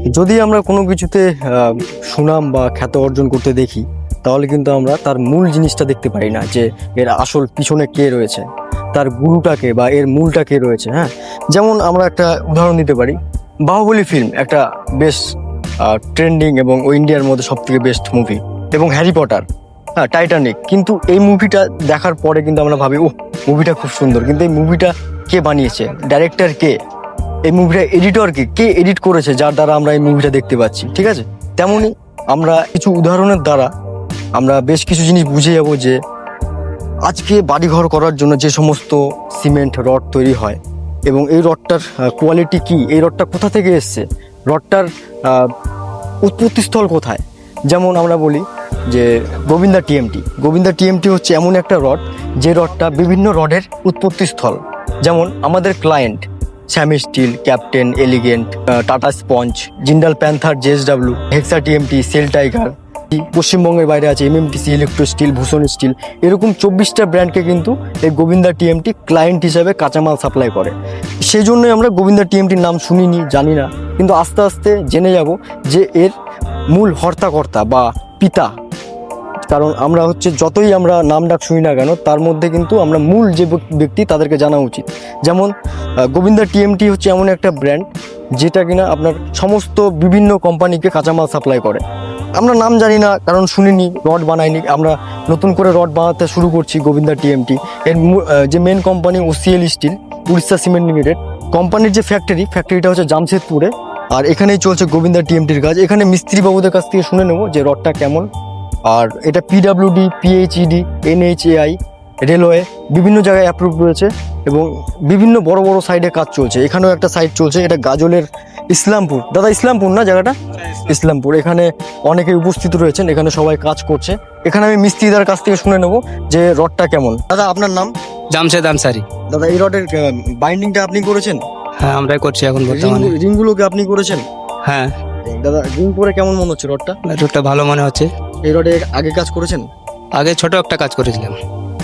যদি আমরা কোনো কিছুতে সুনাম বা খ্যাত অর্জন করতে দেখি, তাহলে কিন্তু আমরা তার মূল জিনিসটা দেখতে পারি না, যে এর আসল পিছনে কে রয়েছে, তার গুরুটাকে বা এর মূলটা কে রয়েছে। হ্যাঁ, যেমন আমরা একটা উদাহরণ দিতে পারি, বাহুবলী ফিল্ম একটা বেশ ট্রেন্ডিং এবং ইন্ডিয়ার মধ্যে সব থেকে বেস্ট মুভি, এবং হ্যারি পটার, হ্যাঁ, টাইটানিক। কিন্তু এই মুভিটা দেখার পরে কিন্তু আমরা ভাবি, ওহ, মুভিটা খুব সুন্দর, কিন্তু এই মুভিটা কে বানিয়েছে, ডাইরেক্টর কে, এই মুভিটা এডিটর কে এডিট করেছে, যার দ্বারা আমরা এই মুভিটা দেখতে পাচ্ছি। ঠিক আছে, তেমনই আমরা কিছু উদাহরণের দ্বারা আমরা বেশ কিছু জিনিস বুঝে যাব যে আজকে বাড়িঘর করার জন্য যে সমস্ত সিমেন্ট রড তৈরি হয়, এবং এই রডটার কোয়ালিটি কি, এই রডটা কোথা থেকে এসছে, রডটার উৎপত্তিস্থল কোথায়। যেমন আমরা বলি যে গোবিন্দা টিএমটি হচ্ছে এমন একটা রড, যে রডটা বিভিন্ন রডের উৎপত্তিস্থল। যেমন আমাদের client Shyam steel, captain, elegant, Tata sponge, Jindal panther, JSW, hexa TMT, SAIL tiger. পশ্চিমবঙ্গের বাইরে আছে MMTC, electro steel, Bhushan steel, এরকম 24টা ব্র্যান্ডকে কিন্তু এই গোবিন্দা টিএমটি ক্লায়েন্ট হিসাবে কাঁচামাল সাপ্লাই করে। সেই জন্যই আমরা গোবিন্দা টিএমটির নাম শুনিনি, জানি না, কিন্তু আস্তে আস্তে জেনে যাব যে এর মূল হর্তাকর্তা বা পিতা। কারণ আমরা হচ্ছে যতই আমরা নাম ডাক শুনি না কেন, তার মধ্যে কিন্তু আমরা মূল যে ব্যক্তি তাদেরকে জানা উচিত। যেমন গোবিন্দা টিএমটি হচ্ছে এমন একটা ব্র্যান্ড যেটা কিনা আপনার সমস্ত বিভিন্ন কোম্পানিকে কাঁচামাল সাপ্লাই করে। আমরা নাম জানি না, কারণ শুনিনি, রড বানাইনি, আমরা নতুন করে রড বানাতে শুরু করছি গোবিন্দা টিএমটি। এর যে main company OCL steel, Orissa cement limited. কোম্পানির যে ফ্যাক্টরিটা হচ্ছে জামশেদপুরে, আর এখানেই চলছে গোবিন্দা টিএমটির কাজ। এখানে মিস্ত্রি বাবুদের কাছ থেকে শুনে নেবো যে রডটা কেমন। আর এটা পিডাব্লিউডি, পিএইচইডি, এনএইচএআই, রেলওয়ে বিভিন্ন জায়গায় অ্যাপ্রুভ রয়েছে, এবং বিভিন্ন বড় বড় সাইডে কাজ চলছে। এখানেও একটা সাইড চলছে, এটা গাজলের ইসলামপুর। দাদা, ইসলামপুর না জায়গাটা? ইসলামপুর। এখানে অনেকে উপস্থিত রয়েছেন, এখানে সবাই কাজ করছে। এখানে আমি মিস্ত্রিদার কাছ থেকে শুনে নেবো যে রডটা কেমন। দাদা, আপনার নাম? জামশেদ আনসারি। দাদা, এই রডের বাইন্ডিংটা আপনি করেছেন? হ্যাঁ, আমরাই করছি এখন বর্তমানে। রিংগুলোকে আপনি করেছেন? হ্যাঁ। দাদা, রিং পরে কেমন মনে হচ্ছে রডটা? রোডটা ভালো মনে হচ্ছে। এই রডে আগে কাজ করেছেন? আগে ছোট একটা কাজ করেছিলাম।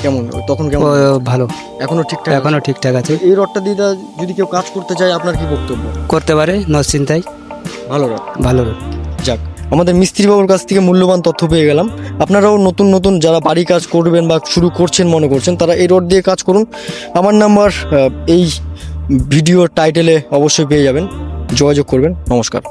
কেমন তখন, কেমন? ভালো, এখনো ঠিকঠাক? এখনো ঠিকঠাক আছে। এই রডটা দিয়ে যদি কেউ কাজ করতে চায়, আপনার কি বক্তব্য? করতে পারে, নিশ্চিন্তাই। ভালো রড, ভালো রোড। যাক, আমাদের মিস্ত্রি বাবুর কাছ থেকে মূল্যবান তথ্য পেয়ে গেলাম। আপনারাও নতুন নতুন যারা বাড়ি কাজ করবেন বা শুরু করছেন মনে করছেন, তারা এই রড দিয়ে কাজ করুন। আমার নাম্বার এই ভিডিওর টাইটেলে অবশ্যই পেয়ে যাবেন, যোগাযোগ করবেন। নমস্কার।